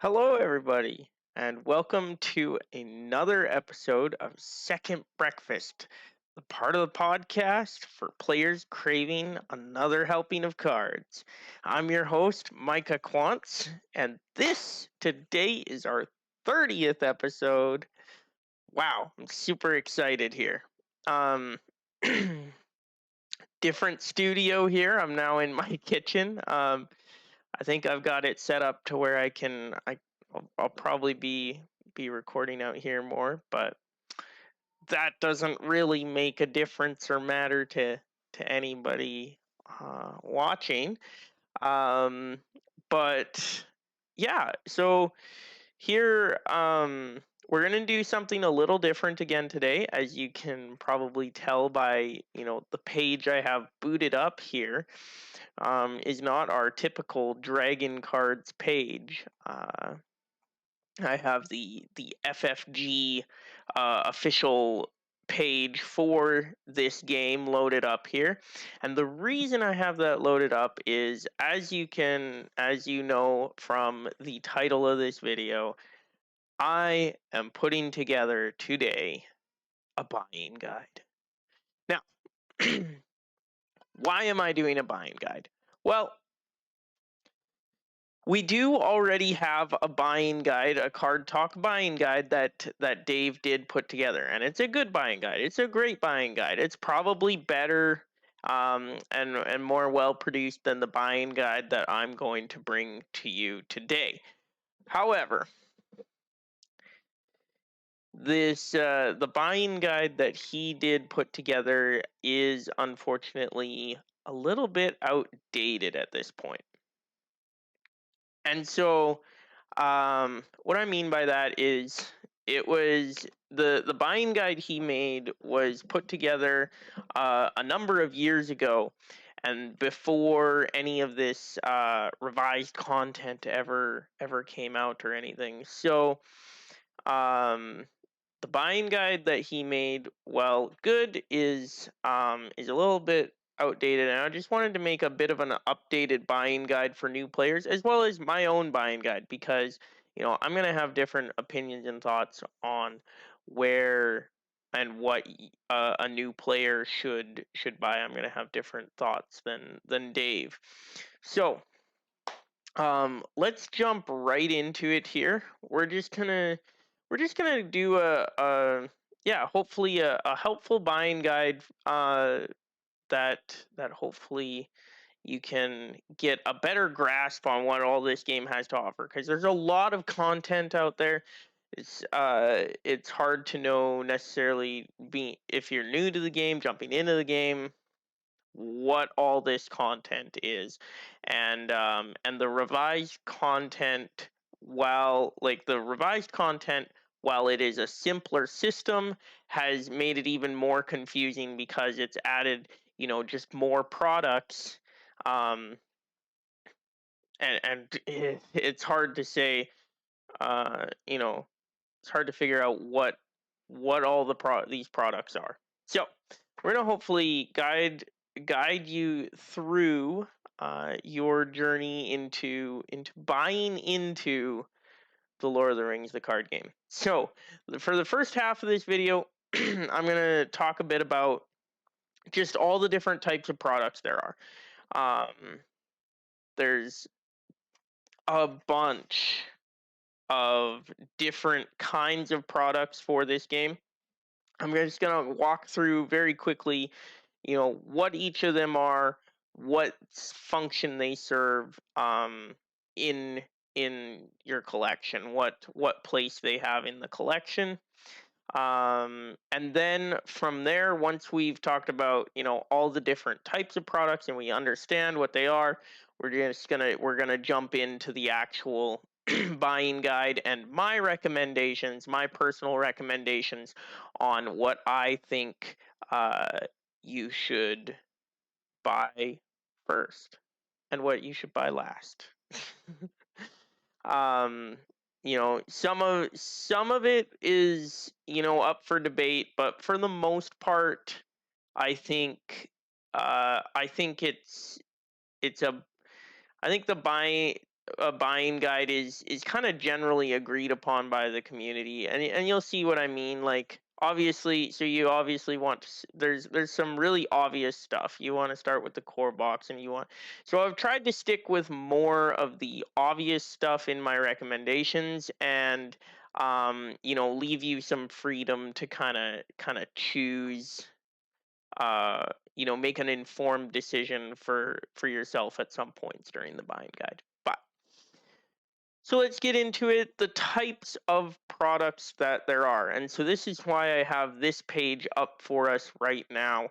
Hello, everybody, and welcome to another episode of Second Breakfast, the part of the podcast for players craving another helping of cards. I'm your host, Micah Quantz, and this today is our 30th episode. Wow, I'm super excited here. Um, different studio here. I'm now in my kitchen. I think I've got it set up to where I'll probably be recording out here more, but that doesn't really make a difference or matter to anybody watching. Um, but yeah, so here we're gonna do something a little different again today, as you can probably tell by the page I have booted up here. Is not our typical Dragon Cards page. I have the FFG official page for this game loaded up here, and the reason I have that loaded up is, as you know from the title of this video, I am putting together today a buying guide. Now, why am I doing a buying guide? Well, we do already have a buying guide, a card talk buying guide that Dave did put together, and it's a good buying guide. It's a great buying guide. It's probably better and more well produced than the buying guide that I'm going to bring to you today. However, the buying guide that he did put together is unfortunately a little bit outdated at this point. And so what I mean by that is it was the buying guide he made was put together a number of years ago, and before any of this revised content ever came out or anything. So um, the buying guide that he made, well, good, is a little bit outdated, and I just wanted to make a bit of an updated buying guide for new players, as well as my own buying guide, because I'm gonna have different opinions and thoughts on where and what a new player should buy. I'm gonna have different thoughts than Dave. So let's jump right into it here. We're just gonna do a yeah, hopefully a helpful buying guide that hopefully you can get a better grasp on what all this game has to offer, because there's a lot of content out there. It's hard to know necessarily, if you're new to the game, jumping into the game, what all this content is. And the revised content, while it is a simpler system, has made it even more confusing because it's added just more products. um and it's hard to say, uh you know it's hard to figure out what all these products are. So we're gonna hopefully guide you through your journey into buying into the Lord of the Rings, the card game. So for the first half of this video, I'm gonna talk a bit about just all the different types of products there are. There's a bunch of different kinds of products for this game. I'm just going to walk through very quickly, what each of them are, what function they serve in your collection, what place they have in the collection. And then from there, once we've talked about all the different types of products and we understand what they are, we're gonna jump into the actual buying guide and my personal recommendations on what I think you should buy first and what you should buy last. um some of it is up for debate, but for the most part, I think I think it's a I think the buying a buying guide is kind of generally agreed upon by the community, and you'll see what I mean. Like, obviously, so you obviously want to, there's some really obvious stuff. You want to start with the core box, and you want, so I've tried to stick with more of the obvious stuff in my recommendations, and leave you some freedom to kind of choose, make an informed decision for yourself at some points during the buying guide. But so let's get into it, the types of products that there are. And so this is why I have this page up for us right now.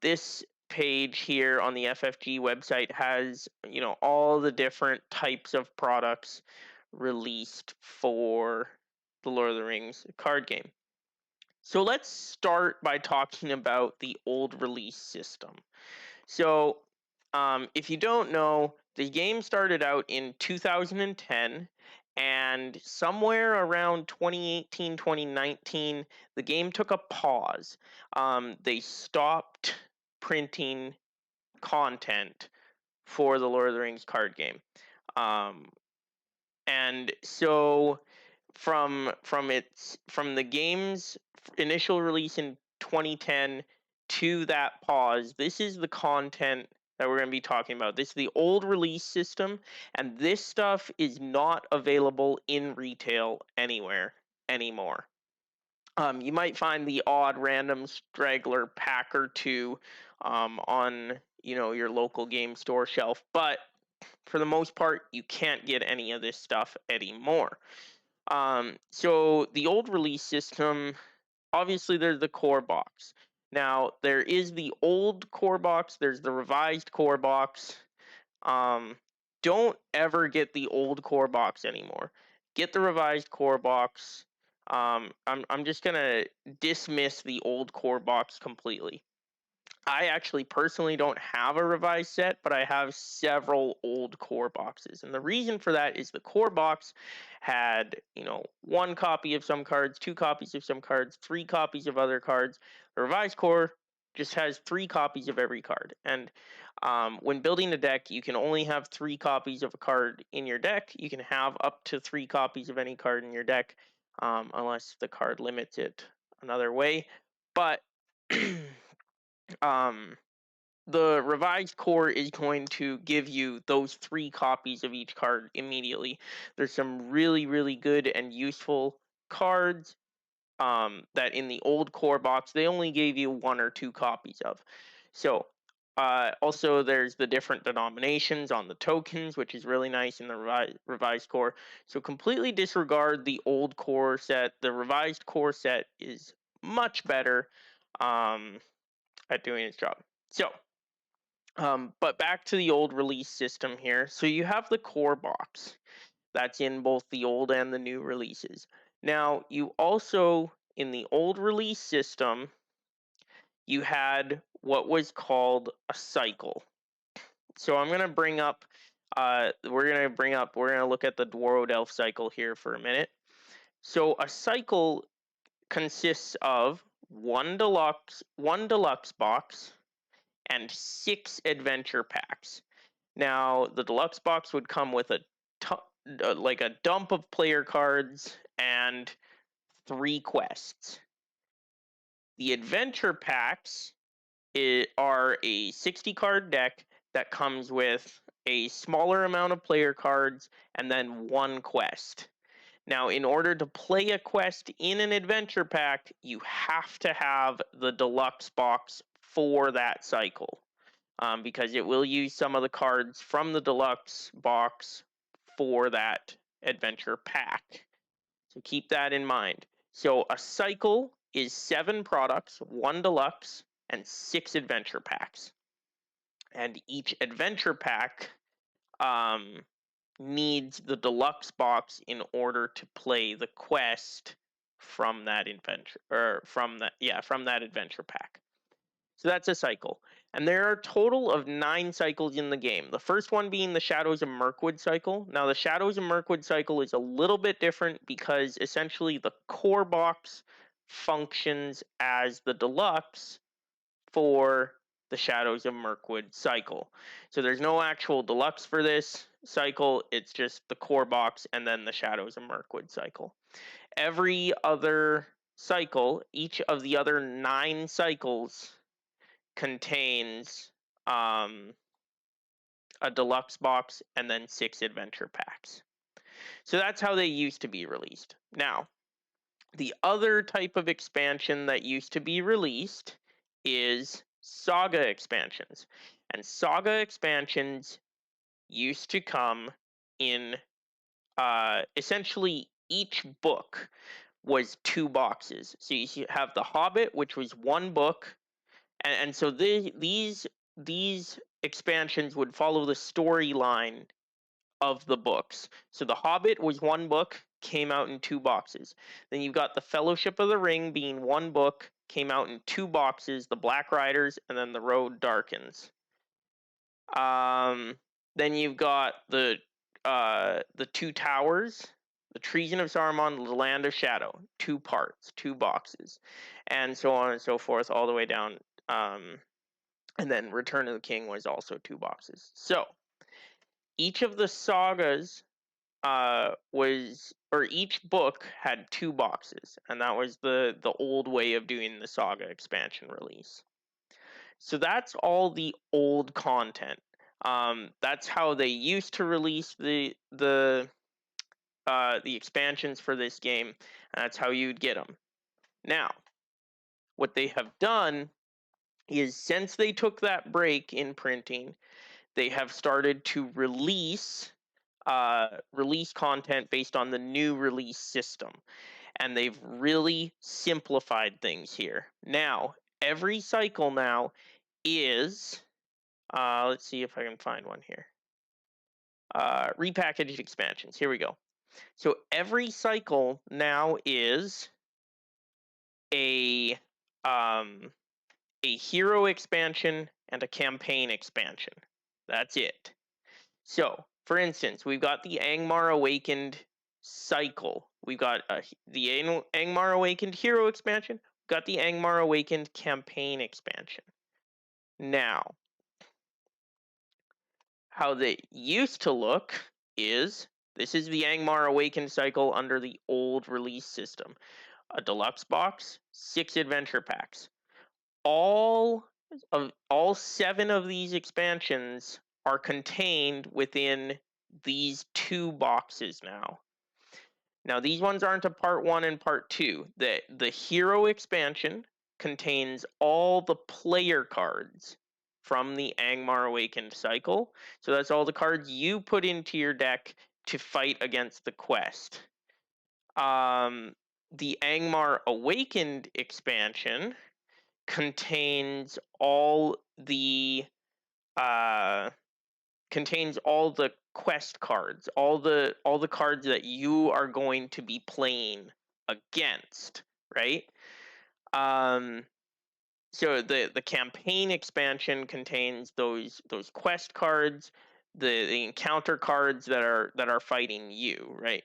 This page here on the FFG website has, all the different types of products released for the Lord of the Rings card game. So let's start by talking about the old release system. So, if you don't know, the game started out in 2010, and somewhere around 2018, 2019, the game took a pause. They stopped printing content for the Lord of the Rings card game. Um, and so from the game's initial release in 2010 to that pause, this is the content that we're going to be talking about. This is the old release system, and this stuff is not available in retail anywhere anymore. You might find the odd random straggler pack or two on your local game store shelf, but for the most part, you can't get any of this stuff anymore. So the old release system, obviously there's the core box. Now there is the old core box, there's the revised core box. Don't ever get the old core box anymore. Get the revised core box. I'm just gonna dismiss the old core box completely. I actually personally don't have a revised set, but I have several old core boxes. And the reason for that is the core box had, one copy of some cards, two copies of some cards, three copies of other cards. The revised core just has three copies of every card. And when building a deck, you can only have three copies of a card in your deck. You can have up to three copies of any card in your deck, unless the card limits it another way. But um, the revised core is going to give you those three copies of each card immediately. There's some really, really good and useful cards that in the old core box they only gave you one or two copies of. So also there's the different denominations on the tokens, which is really nice in the revised core. So completely disregard the old core set. The revised core set is much better at doing its job. So but back to the old release system here. So you have the core box that's in both the old and the new releases. Now, you also, in the old release system, you had what was called a cycle. So I'm going to bring up, we're going to look at the Dwarrowed Elf cycle here for a minute. So a cycle consists of one deluxe box and 6 adventure packs. Now, the deluxe box would come with like a dump of player cards and 3 quests. The adventure packs are a 60 card deck that comes with a smaller amount of player cards and then 1 quest. Now, in order to play a quest in an adventure pack, you have to have the deluxe box for that cycle. Because it will use some of the cards from the deluxe box for that adventure pack. So keep that in mind. So a cycle is 7 products, 1 deluxe, and 6 adventure packs. And each adventure pack needs the deluxe box in order to play the quest from that adventure, or from that adventure pack. So that's a cycle. And there are a total of 9 cycles in the game. The first one being the Shadows of Mirkwood cycle. Now, the Shadows of Mirkwood cycle is a little bit different because essentially the core box functions as the deluxe for the Shadows of Mirkwood cycle. So there's no actual deluxe for this cycle, it's just the core box and then the Shadows of Mirkwood cycle. Every other cycle, each of the other 9 cycles, contains a deluxe box and then 6 adventure packs. So that's how they used to be released. Now, the other type of expansion that used to be released is Saga expansions. And Saga expansions used to come in essentially each book was 2 boxes. So you have The Hobbit, which was 1 book, and so these expansions would follow the storyline of the books. So The Hobbit was 1 book, came out in 2 boxes. Then you've got The Fellowship of the Ring being 1 book, came out in 2 boxes, The Black Riders, and then The Road Darkens. Then you've got the 2 Towers, The Treason of Saruman, The Land of Shadow, 2 parts, 2 boxes, and so on and so forth, all the way down. And then Return of the King was also 2 boxes. So each of the sagas each book had 2 boxes, and that was the old way of doing the saga expansion release. So that's all the old content. That's how they used to release the expansions for this game, and that's how you'd get them. Now, what they have done is, since they took that break in printing, they have started to release content based on the new release system, and they've really simplified things here. Now, every cycle now is let's see if I can find one here. Repackaged expansions. Here we go. So every cycle now is a hero expansion and a campaign expansion. That's it. So, for instance, we've got the Angmar Awakened cycle. We've got the Angmar Awakened hero expansion. We've got the Angmar Awakened campaign expansion. Now, how they used to look is, this is the Angmar Awakened cycle under the old release system. A deluxe box, 6 adventure packs. All 7 of these expansions are contained within these 2 boxes now. Now, these ones aren't a part 1 and part 2. The hero expansion contains all the player cards from the Angmar Awakened cycle. So that's all the cards you put into your deck to fight against the quest. The Angmar Awakened expansion contains all the quest cards, all the cards that you are going to be playing against, right? So the campaign expansion contains those quest cards, the encounter cards that are fighting you, right?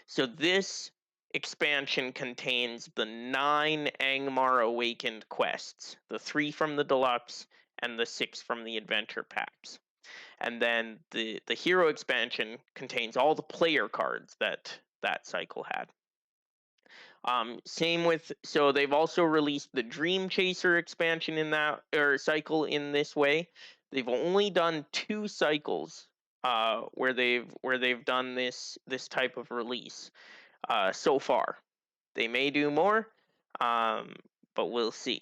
So this expansion contains the 9 Angmar Awakened quests, the 3 from the deluxe and the 6 from the adventure packs. And then the hero expansion contains all the player cards that cycle had. So they've also released the Dream Chaser expansion in that cycle in this way. They've only done 2 cycles where they've done this type of release so far. They may do more, but we'll see.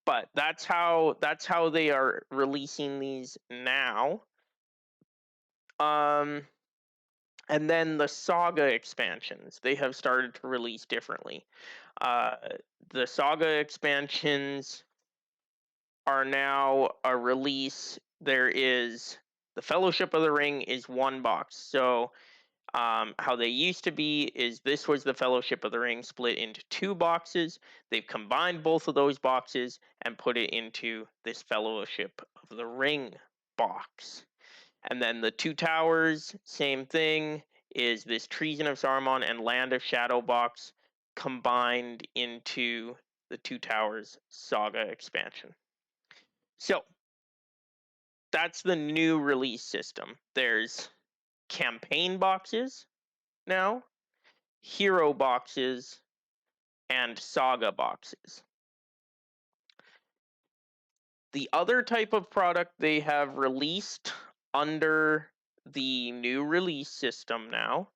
But that's how they are releasing these now. And then the Saga expansions, they have started to release differently. The Saga expansions are now a release. There is the Fellowship of the Ring is 1 box. So how they used to be is, this was the Fellowship of the Ring split into 2 boxes. They've combined both of those boxes and put it into this Fellowship of the Ring box. And then the 2 Towers, same thing, is this Treason of Saruman and Land of Shadow box combined into the 2 Towers Saga expansion. So that's the new release system. There's campaign boxes now, hero boxes, and saga boxes. The other type of product they have released under the new release system now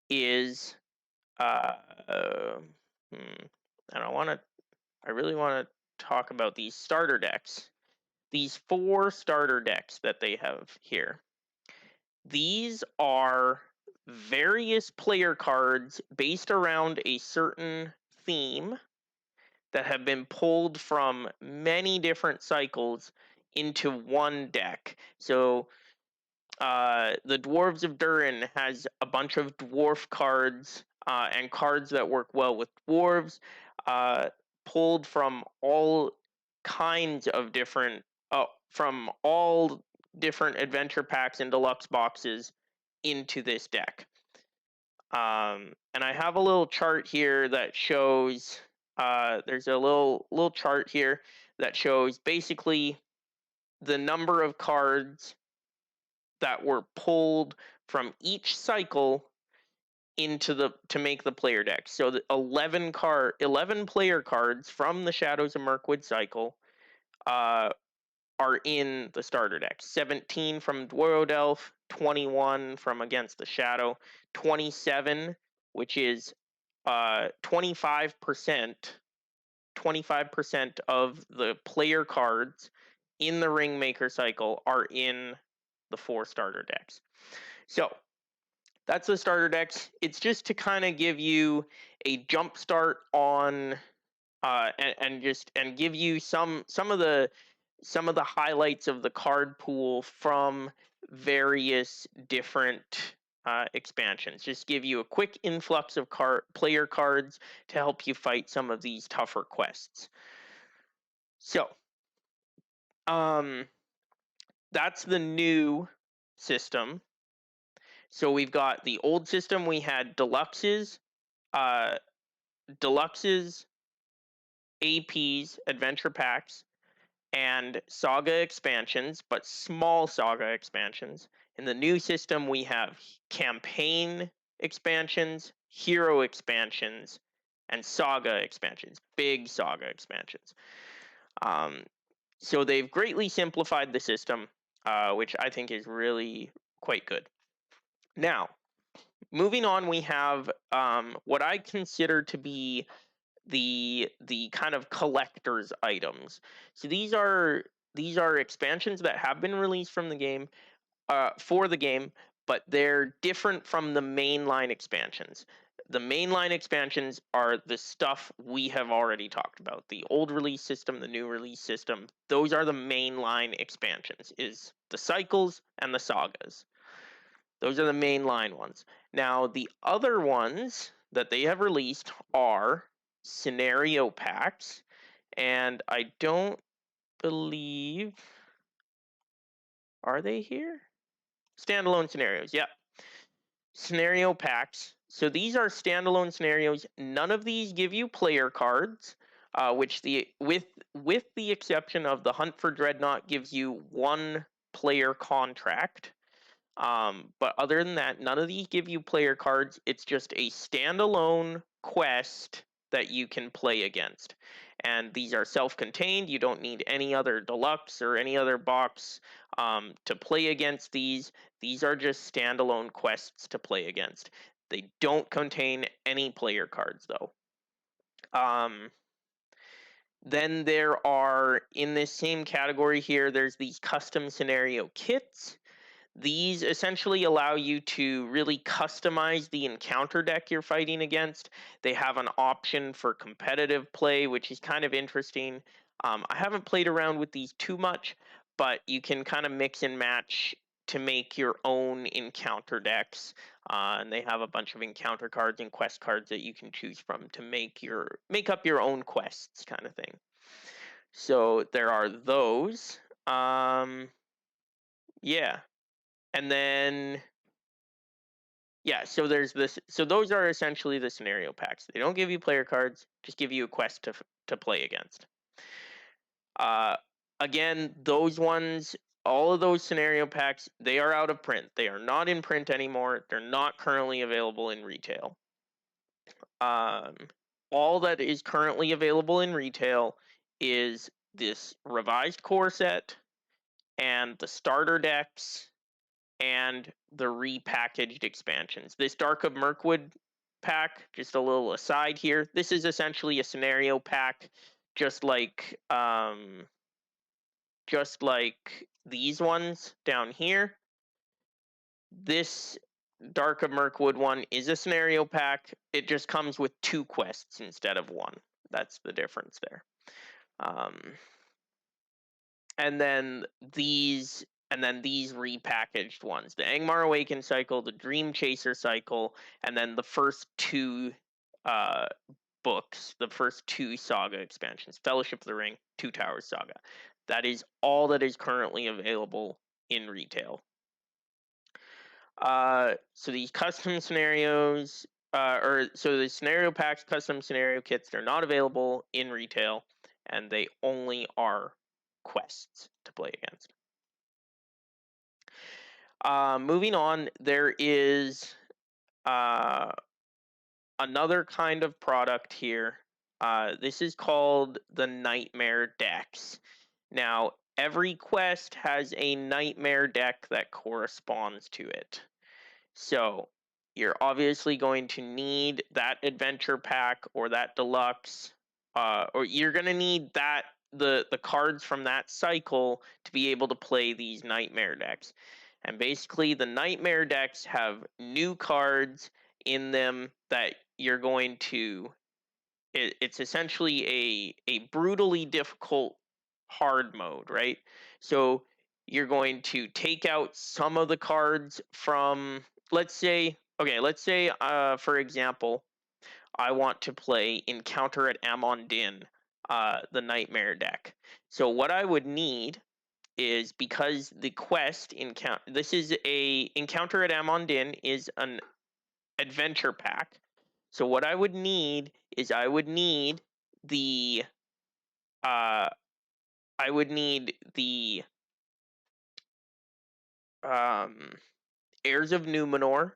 is and I really want to talk about these starter decks. These 4 starter decks that they have here. These are various player cards based around a certain theme that have been pulled from many different cycles into one deck. So the Dwarves of Durin has a bunch of dwarf cards and cards that work well with dwarves, pulled from all kinds of different, from all different adventure packs and deluxe boxes into this deck. And I have a little chart here that shows. There's a little chart here that shows basically the number of cards that were pulled from each cycle to make the player deck. So the 11 player cards from the Shadows of Mirkwood cycle are in the starter deck. 17 from Dworodelf, 21 from Against the Shadow, 27, which is 25% of the player cards in the Ringmaker cycle are in the 4 starter decks. So that's the starter decks. It's just to kind of give you a jump start on and give you some of the highlights of the card pool from various different expansions. Just give you a quick influx of player cards to help you fight some of these tougher quests. So, that's the new system. So we've got the old system. We had deluxes, APs, adventure packs, and saga expansions, but small saga expansions. In the new system, we have campaign expansions, hero expansions, and saga expansions, big saga expansions. So they've greatly simplified the system, which I think is really quite good. Now, moving on, we have what I consider to be the kind of collector's items. So these are expansions that have been released from the game for the game, but they're different from the mainline expansions. The mainline expansions are the stuff we have already talked about. The old release system, the new release system, those are the mainline expansions, is the cycles and the sagas. Those are the mainline ones. Now, the other ones that they have released are scenario packs, and I don't believe, are they here? Standalone scenarios, yeah. Scenario packs. So these are standalone scenarios. None of these give you player cards, which with the exception of the Hunt for Dreadnought gives you 1 player contract. But other than that, none of these give you player cards. It's just a standalone quest that you can play against. And these are self-contained. You don't need any other deluxe or any other box to play against these. These are just standalone quests to play against. They don't contain any player cards, though. Then there are, in this same category here, there's these custom scenario kits. These essentially allow you to really customize the encounter deck you're fighting against. They have an option for competitive play, which is kind of interesting. I haven't played around with these too much, but you can kind of mix and match to make your own encounter decks. And they have a bunch of encounter cards and quest cards that you can choose from to make up your own quests, kind of thing. So there are those. Yeah. And then, yeah, so there's this. So those are essentially the scenario packs. They don't give you player cards, just give you a quest to play against. Again, those ones, all of those scenario packs, they are out of print. They are not in print anymore. They're not currently available in retail. All that is currently available in retail is this revised core set and the starter decks and the repackaged expansions. This Dark of Mirkwood pack, just a little aside here, this is essentially a scenario pack, just like these ones down here. This Dark of Mirkwood one is a scenario pack. It just comes with 2 quests instead of 1. That's the difference there. And then these repackaged ones, the Angmar Awakened cycle, the Dream Chaser cycle, and then the first 2 books, the first 2 saga expansions, Fellowship of the Ring, Two Towers Saga. That is all that is currently available in retail. So these custom scenarios, so the scenario packs, custom scenario kits, they're not available in retail, and they only are quests to play against. Moving on, there is another kind of product here. This is called the Nightmare decks. Now, every quest has a Nightmare deck that corresponds to it. So you're obviously going to need that adventure pack or that deluxe, or you're going to need that the cards from that cycle to be able to play these Nightmare decks. And basically, the Nightmare decks have new cards in them that you're going to. It's essentially a brutally difficult hard mode, right? So you're going to take out some of the cards from, let's say, for example, I want to say Encounter at Amon Din, the Nightmare deck. So what I would need is, because the quest this is a Encounter at Amon Din is an adventure pack. So what I would need is the uh I would need the um Heirs of Numenor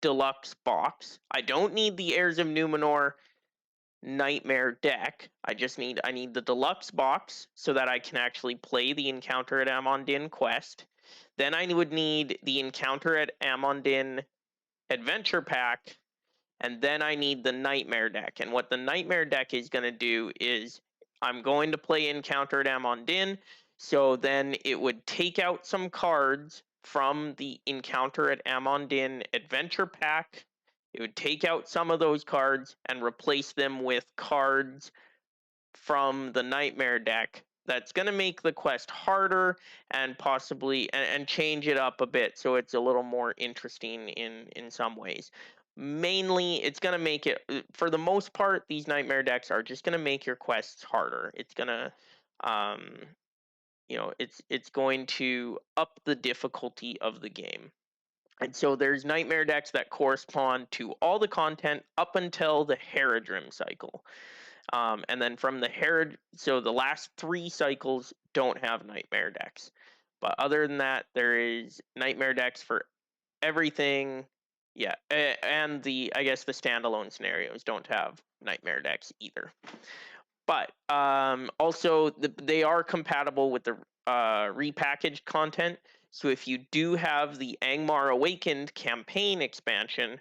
deluxe box. I don't need the Heirs of Numenor Nightmare deck. I need the deluxe box so that I can actually play the Encounter at Amon Din quest. Then I would need the Encounter at Amon Din adventure pack, and then I need the Nightmare deck. And what the Nightmare deck is going to do is, I'm going to play Encounter at Amon Din, so then it would take out some cards from the Encounter at Amon Din adventure pack. It would take out some of those cards and replace them with cards from the Nightmare deck. That's going to make the quest harder and possibly and change it up a bit so it's a little more interesting in some ways. Mainly, it's going to make it, for the most part, these Nightmare decks are just going to make your quests harder. It's going to it's going to up the difficulty of the game. And so there's Nightmare decks that correspond to all the content up until the Haradrim cycle. And then from the so the last 3 cycles don't have Nightmare decks. But other than that, there is Nightmare decks for everything. Yeah, and I guess the standalone scenarios don't have Nightmare decks either. But also, they are compatible with the repackaged content. So if you do have the Angmar Awakened campaign expansion,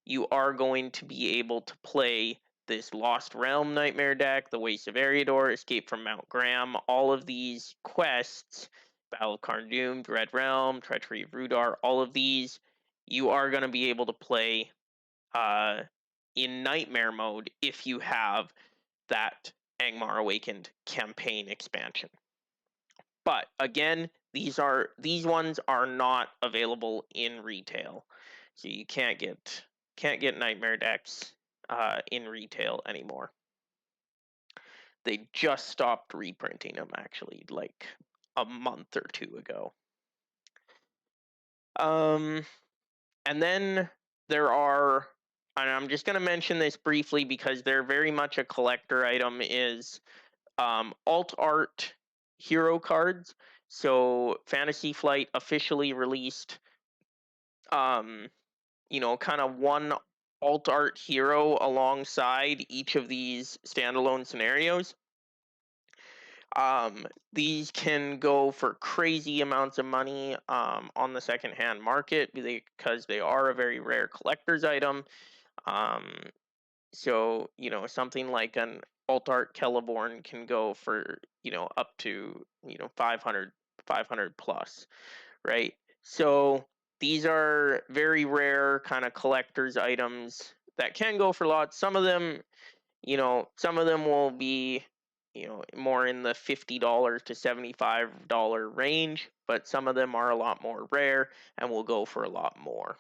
you are going to be able to play this Lost Realm Nightmare deck, the Waste of Eriador, Escape from Mount Graham, all of these quests, Battle of Carn-Dûm, Dread Realm, Treachery of Rudar, all of these, you are going to be able to play in Nightmare mode if you have that Angmar Awakened campaign expansion. But again, these ones are not available in retail, so you can't get Nightmare decks in retail anymore. They just stopped reprinting them, actually, like a month or 2 ago. And then there are, and I'm just going to mention this briefly because they're very much a collector item, is alt art hero cards. So Fantasy Flight officially released, um, kind of one alt art hero alongside each of these standalone scenarios. These can go for crazy amounts of money on the secondhand market because they are a very rare collector's item. Um, so, something like an alt art Celeborn can go for, up to, 500 plus, right? So these are very rare kind of collector's items that can go for lots. Some of them will be, more in the $50 to $75 range, but some of them are a lot more rare and will go for a lot more.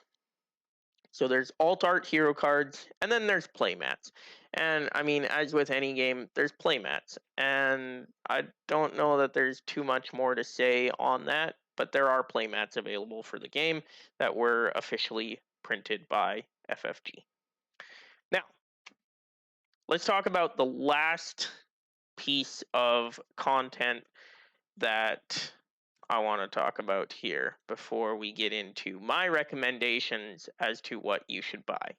So there's alt art hero cards, and then there's playmats. And I mean, as with any game, there's playmats. And I don't know that there's too much more to say on that, but there are playmats available for the game that were officially printed by FFG. Now, let's talk about the last piece of content that I want to talk about here before we get into my recommendations as to what you should buy.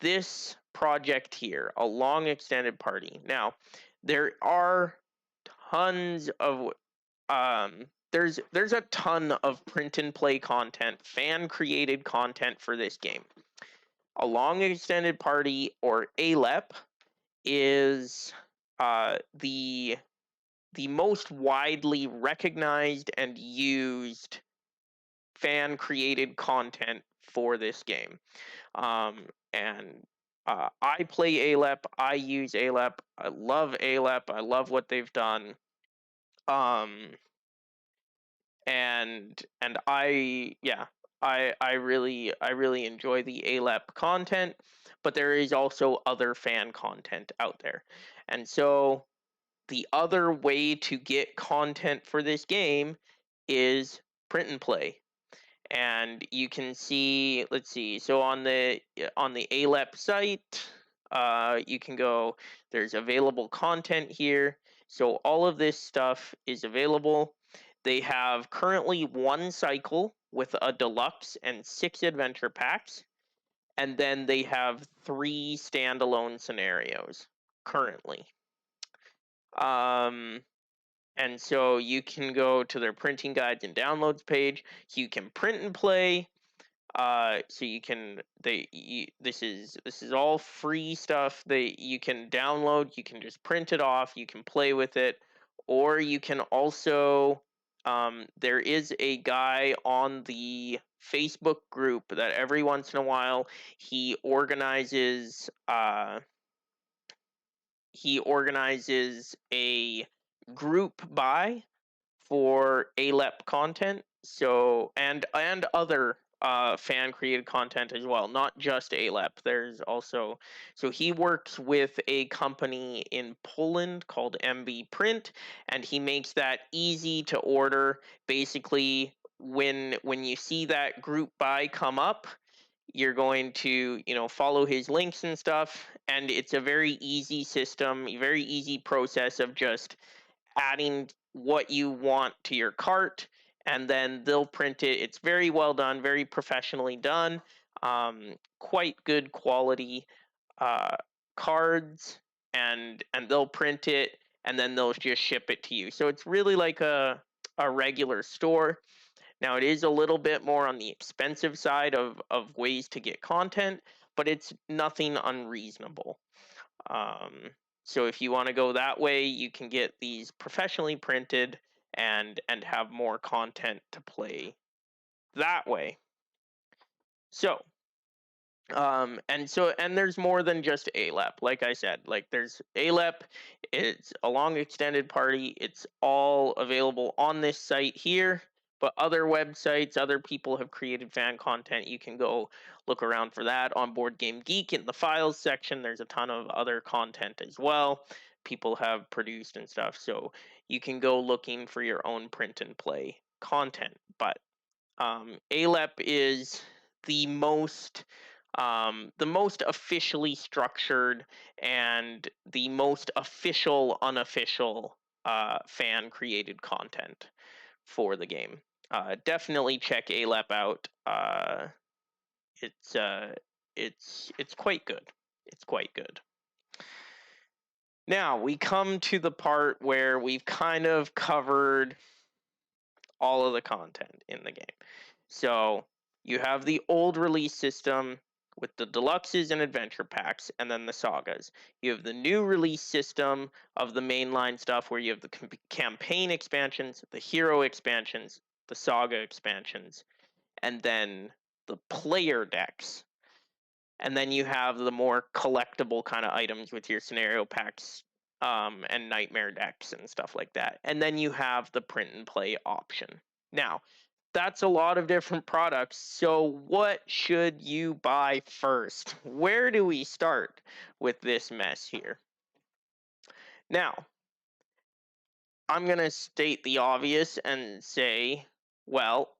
This project here, a long extended party. Now, there are tons of there's a ton of print and play content, fan created content for this game. A long extended party, or ALEP, is the most widely recognized and used fan created content for this game. And I play ALEP. I use ALEP. I love ALEP. I love what they've done. Um, and I really enjoy the ALEP content, but there is also other fan content out there, and so the other way to get content for this game is print and play. And you can see, let's see, so on the ALEP site, you can go, there's available content here. So all of this stuff is available. They have currently one cycle with a deluxe and 6 adventure packs, and then they have 3 standalone scenarios currently. And so you can go to their printing guides and downloads page. So you can print and play. So you can this is all free stuff that you can download. You can just print it off. You can play with it, or you can also there is a guy on the Facebook group that every once in a while he organizes a group buy for ALEP content. So and other fan created content as well, not just ALEP. There's also, so he works with a company in Poland called MB Print, and he makes that easy to order. Basically, when you see that group buy come up, you're going to follow his links and stuff, and it's a very easy system, a very easy process of just adding what you want to your cart, and then they'll print it. It's very well done, very professionally done, quite good quality uh, cards, and they'll print it, and then they'll just ship it to you. So it's really like a regular store. Now, it is a little bit more on the expensive side of ways to get content, but it's nothing unreasonable. Um, so if you want to go that way, you can get these professionally printed and have more content to play that way. So and there's more than just ALEP. Like I said, like there's ALEP, it's a long extended party. It's all available on this site here, but other websites, other people have created fan content. You can go look around for that on Board Game Geek in the files section. There's a ton of other content as well. People have produced and stuff. So you can go looking for your own print and play content. But ALEP is the most the most officially structured and the most official unofficial fan created content for the game. Definitely check ALEP out. It's it's quite good. It's quite good. Now we come to the part where we've kind of covered all of the content in the game. So you have the old release system with the deluxes and adventure packs, and then the sagas. You have the new release system of the mainline stuff where you have the campaign expansions, the hero expansions, the saga expansions, and then the player decks. And then you have the more collectible kind of items with your scenario packs and nightmare decks and stuff like that. And then you have the print and play option. Now, that's a lot of different products. So, what should you buy first? Where do we start with this mess here? Now, I'm going to state the obvious and say, well,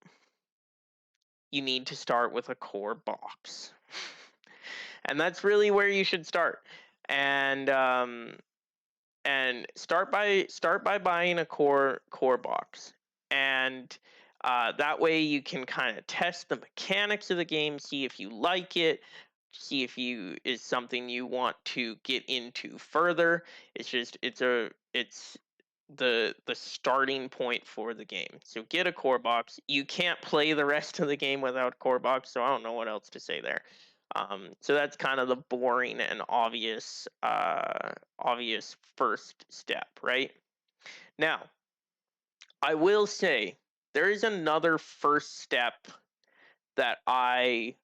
you need to start with a core box. And that's really where you should start. And start by buying a core box, and that way you can kind of test the mechanics of the game, see if you like it, see if you is something you want to get into further. It's the starting point for the game. So get a core box. You can't play the rest of the game without core box, so I don't know what else to say there. So that's kind of the boring and obvious first step, right? Now, I will say there is another first step that I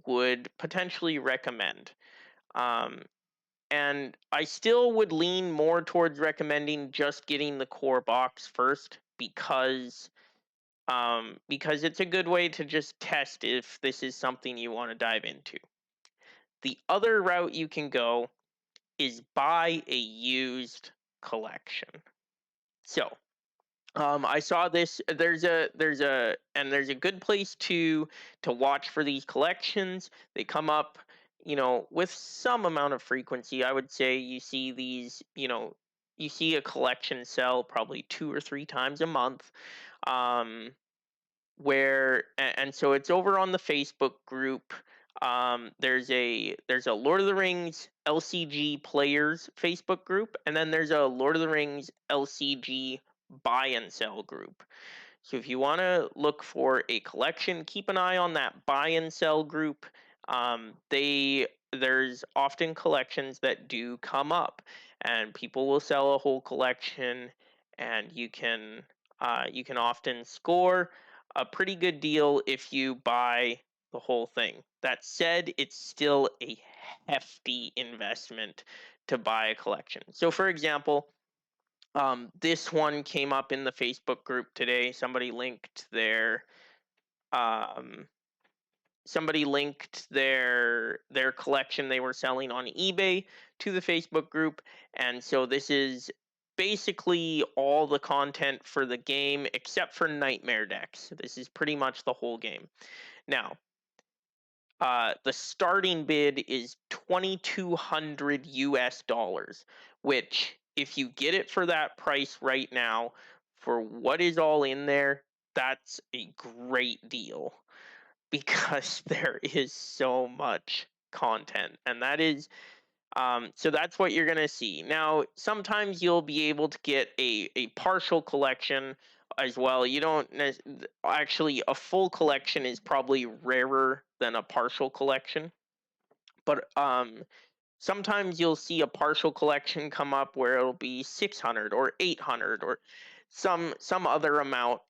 would potentially recommend. Um, and I still would lean more towards recommending just getting the core box first because it's a good way to just test if this is something you want to dive into. The other route you can go is buy a used collection. So, I saw this. There's a good place to watch for these collections. They come up, with some amount of frequency. I would say you see these, you see a collection sell probably 2 or 3 times a month. Um, and so it's over on the Facebook group. There's a Lord of the Rings LCG players Facebook group, and then there's a Lord of the Rings LCG buy and sell group. So if you want to look for a collection, keep an eye on that buy and sell group. There's often collections that do come up, and people will sell a whole collection, and you can often score a pretty good deal if you buy the whole thing. That said, it's still a hefty investment to buy a collection. So, for example, this one came up in the Facebook group today. Um, somebody linked their collection they were selling on eBay to the Facebook group, and so this is basically all the content for the game except for nightmare decks. This is pretty much the whole game. Now, the starting bid is 2,200 US dollars, which, if you get it for that price right now, for what is all in there, that's a great deal because there is so much content, and so that's what you're gonna see. Now, sometimes you'll be able to get a partial collection as well. You don't actually, a full collection is probably rarer than a partial collection, but sometimes you'll see a partial collection come up where it'll be 600 or 800 or some other amount.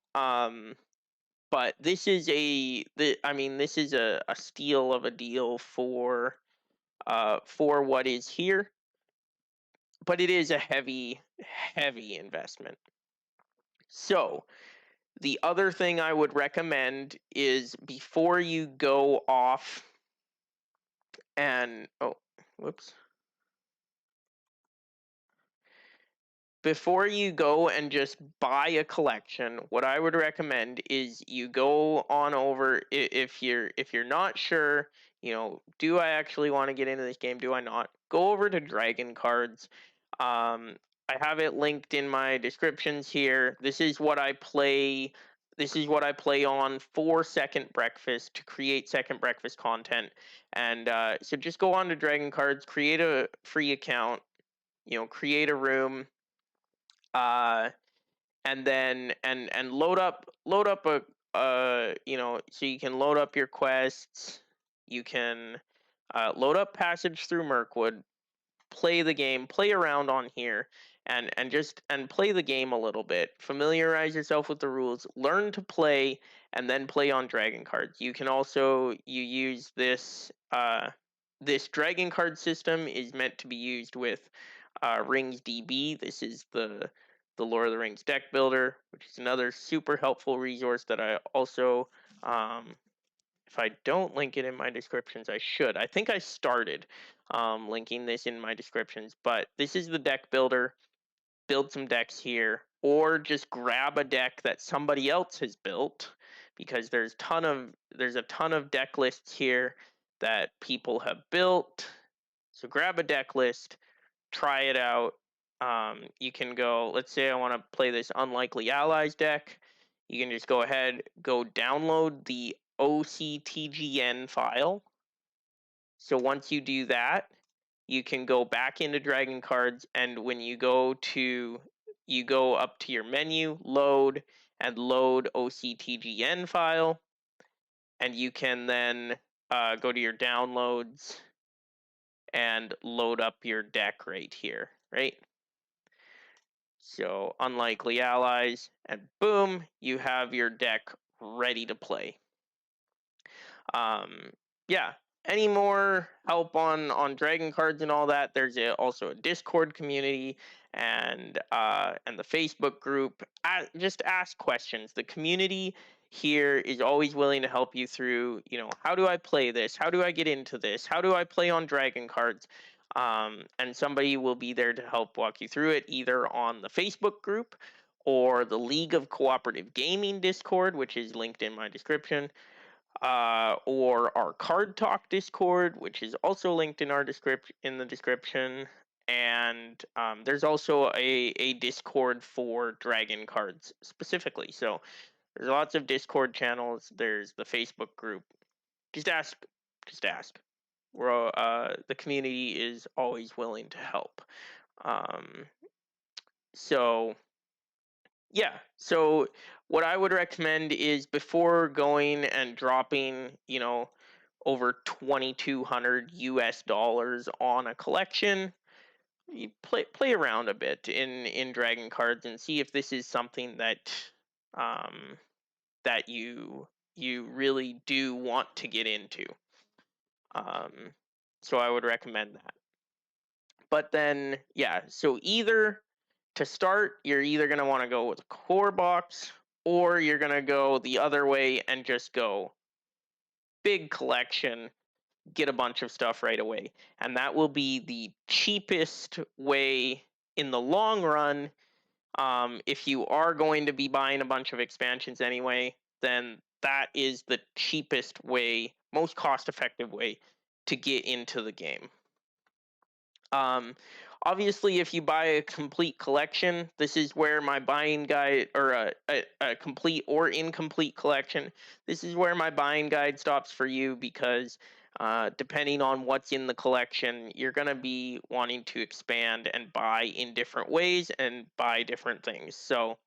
But this is this is a steal of a deal for what is here, but it is a heavy investment. So the other thing I would recommend is before you go off and whoops. before you go and just buy a collection, what I would recommend is you go on over if you're not sure, do I actually want to get into this game? Do I not? Go over to Dragon Cards. I have it linked in my descriptions here. This is what I play. This is what I play on for Second Breakfast to create Second Breakfast content. And so just go on to Dragon Cards, create a free account, create a room, uh, and then and load up a so you can load up your quests. You can load up Passage Through Mirkwood, play the game, play around on here, and play the game a little bit. Familiarize yourself with the rules, learn to play, and then play on Dragon Cards. You can also use this Dragon Card system is meant to be used with Rings DB. This is the Lord of the Rings deck builder, which is another super helpful resource that I also if I don't link it in my descriptions, I should. I think I started linking this in my descriptions, but this is the deck builder. Build some decks here, or just grab a deck that somebody else has built, because there's a ton of deck lists here that people have built. So grab a deck list, try it out. You can go, let's say I want to play this Unlikely Allies deck. You can just go ahead, go download the OCTGN file. So once you do that, you can go back into Dragon Cards, and when you go up to your menu, load, and load OCTGN file, and you can then go to your downloads and load up your deck right here, right? So Unlikely Allies, and boom, you have your deck ready to play. Yeah. Any more help on Dragon Cards and all that? There's also a Discord community and the Facebook group. Just ask questions. The community here is always willing to help you through. How do I play this? How do I get into this? How do I play on Dragon Cards? And somebody will be there to help walk you through it, either on the Facebook group or the League of Cooperative Gaming Discord, which is linked in my description, or our Card Talk Discord, which is also linked in the description. And there's also a Discord for Dragon Cards specifically. So there's lots of Discord channels. There's the Facebook group. Just ask. Just ask. The community is always willing to help. Um, so yeah. So what I would recommend is, before going and dropping, over $2,200 on a collection, you play around a bit in Dragon Cards and see if this is something um, that you really do want to get into. So I would recommend that. But then, yeah, so to start, you're either going to want to go with a core box, or you're going to go the other way and just go big collection, get a bunch of stuff right away. And that will be the cheapest way in the long run. If you are going to be buying a bunch of expansions anyway, then that is the cheapest way, most cost-effective way to get into the game. Um, Obviously, if you buy a complete collection, this is where my buying guide, or a complete or incomplete collection, this is where my buying guide stops for you, because depending on what's in the collection, you're going to be wanting to expand and buy in different ways and buy different things. So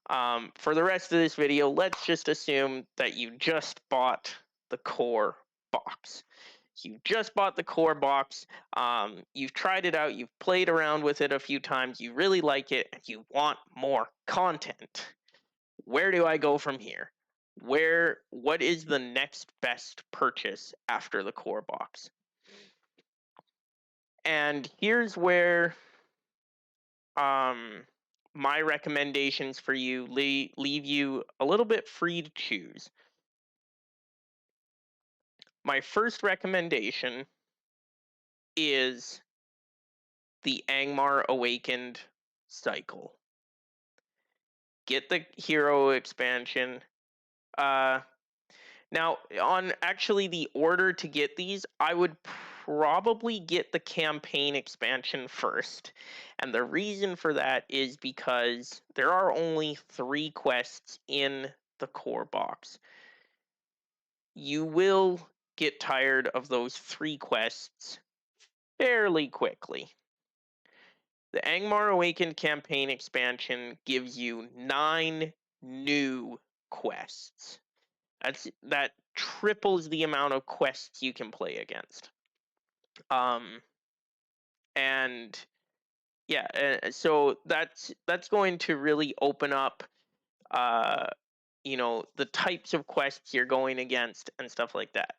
for the rest of this video, let's just assume that you just bought the core box. You just bought the core box. You've tried it out. You've played around with it a few times. You really like it, and you want more content. Where do I go from here? What is the next best purchase after the core box? And here's where my recommendations for you leave you a little bit free to choose. My first recommendation is the Angmar Awakened cycle. Get the hero expansion. Now, on actually the order to get these, I would probably get the campaign expansion first. And the reason for that is because there are only 3 quests in the core box. You will get tired of those 3 quests fairly quickly. The Angmar Awakened campaign expansion gives you 9 new quests. That triples the amount of quests you can play against. And yeah, so that's going to really open up, the types of quests you're going against and stuff like that.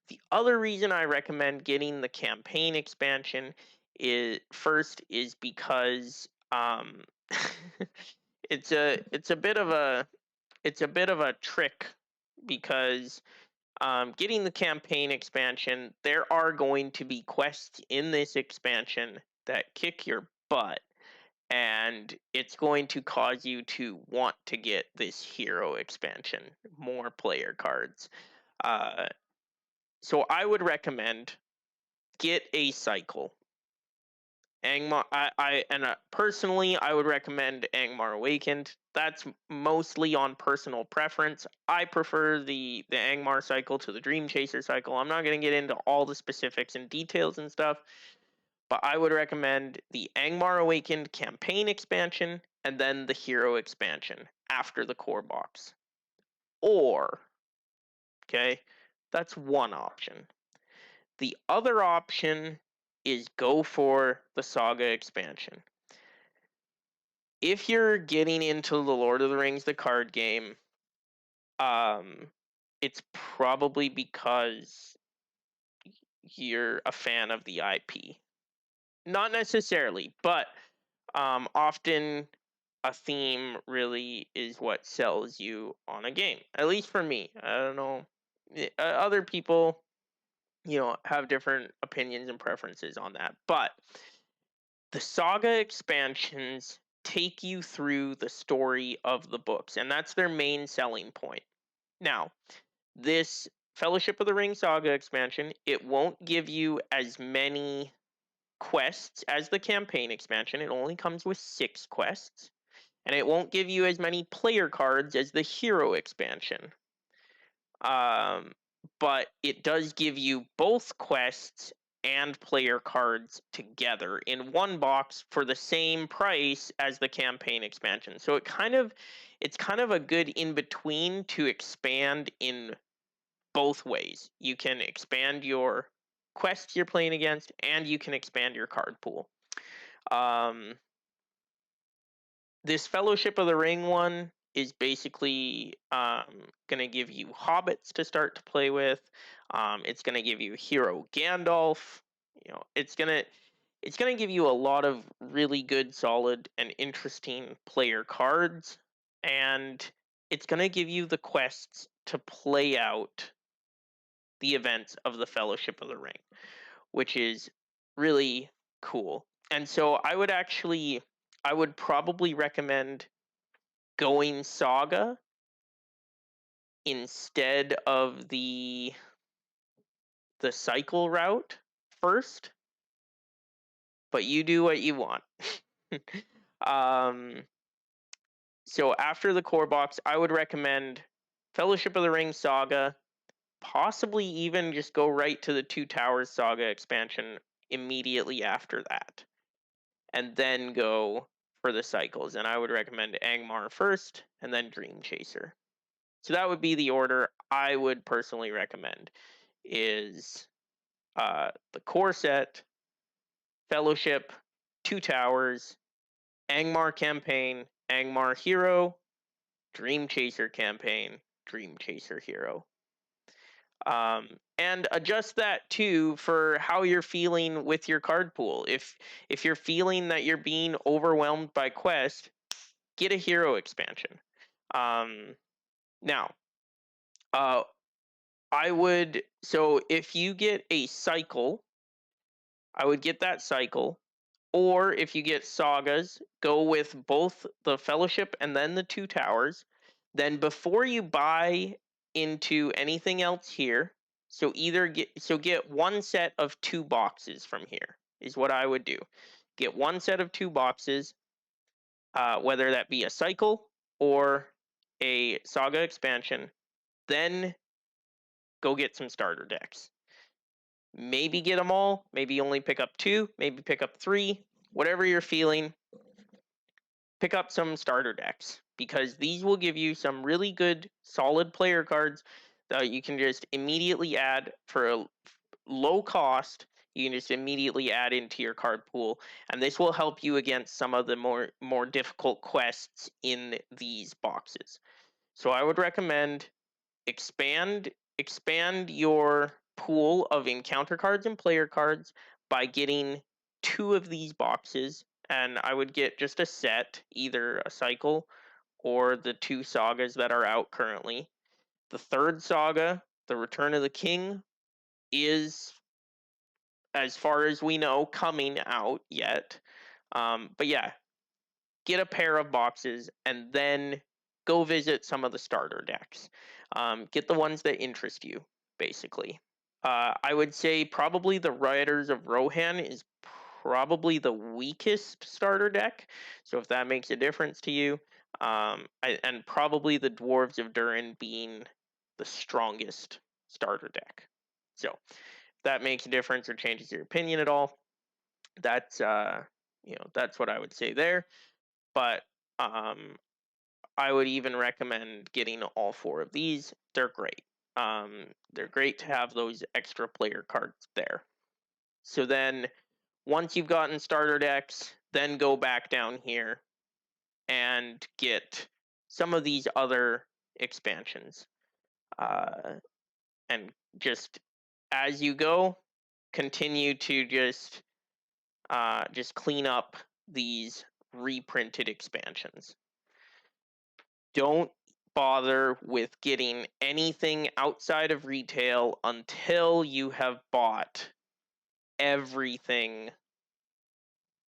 The other reason I recommend getting the campaign expansion is because it's a bit of a trick because getting the campaign expansion, there are going to be quests in this expansion that kick your butt, and it's going to cause you to want to get this hero expansion, more player cards. Uh, so I would recommend get a cycle. Angmar, personally, I would recommend Angmar Awakened. That's mostly on personal preference. I prefer the Angmar cycle to the Dream Chaser cycle. I'm not going to get into all the specifics and details and stuff, but I would recommend the Angmar Awakened campaign expansion and then the hero expansion after the core box. Or, okay, that's one option. The other option is go for the Saga expansion. If you're getting into the Lord of the Rings, the card game, it's probably because you're a fan of the IP. Not necessarily, but often a theme really is what sells you on a game. At least for me. I don't know. Other people, have different opinions and preferences on that. But the Saga expansions take you through the story of the books, and that's their main selling point. Now, this Fellowship of the Ring Saga expansion, it won't give you as many quests as the campaign expansion. It only comes with 6 quests, and it won't give you as many player cards as the hero expansion. But it does give you both quests and player cards together in one box for the same price as the campaign expansion. So it's kind of a good in between to expand in both ways. You can expand your quests you're playing against, and you can expand your card pool. This Fellowship of the Ring one is basically going to give you hobbits to start to play with. It's going to give you hero Gandalf. It's going to give you a lot of really good, solid, and interesting player cards, and it's going to give you the quests to play out the events of the Fellowship of the Ring, which is really cool. And so I would probably recommend going Saga instead of the cycle route first, but you do what you want. um, so after the core box, I would recommend Fellowship of the Ring Saga, possibly even just go right to the Two Towers Saga expansion immediately after that, and then go for the cycles. And I would recommend Angmar first, and then Dream Chaser. So that would be the order I would personally recommend: is the core set, Fellowship, Two Towers, Angmar campaign, Angmar hero, Dream Chaser campaign, Dream Chaser hero. And adjust that too for how you're feeling with your card pool. If you're feeling that you're being overwhelmed by quest, get a hero expansion. Now, so if you get a cycle, I would get that cycle, Or if you get sagas, go with both the Fellowship and then the Two Towers. Then before you buy into anything else here, so get one set of 2 boxes from here is what I would do. Get one set of 2 boxes, whether that be a cycle or a saga expansion. Then go get some starter decks. Maybe get them all. Maybe only pick up 2. Maybe pick up 3. Whatever you're feeling. Pick up some starter decks because these will give you some really good solid player cards that you can just immediately add for a low cost. You can just immediately add into your card pool, and this will help you against some of the more difficult quests in these boxes. So I would recommend expand your pool of encounter cards and player cards by getting 2 of these boxes, and I would get just a set, either a cycle or the 2 sagas that are out currently. The third saga, The Return of the King, is, as far as we know, coming out yet. But yeah, get a pair of boxes and then go visit some of the starter decks. Get the ones that interest you, basically. I would say probably the Riders of Rohan is probably the weakest starter deck. So if that makes a difference to you, and probably the Dwarves of Durin being the strongest starter deck. So if that makes a difference or changes your opinion at all, that's that's what I would say there. But I would even recommend getting all 4 of these. They're great. They're great to have those extra player cards there. So then, once you've gotten starter decks, then go back down here and get some of these other expansions. And just as you go, continue to just clean up these reprinted expansions. Don't bother with getting anything outside of retail until you have bought everything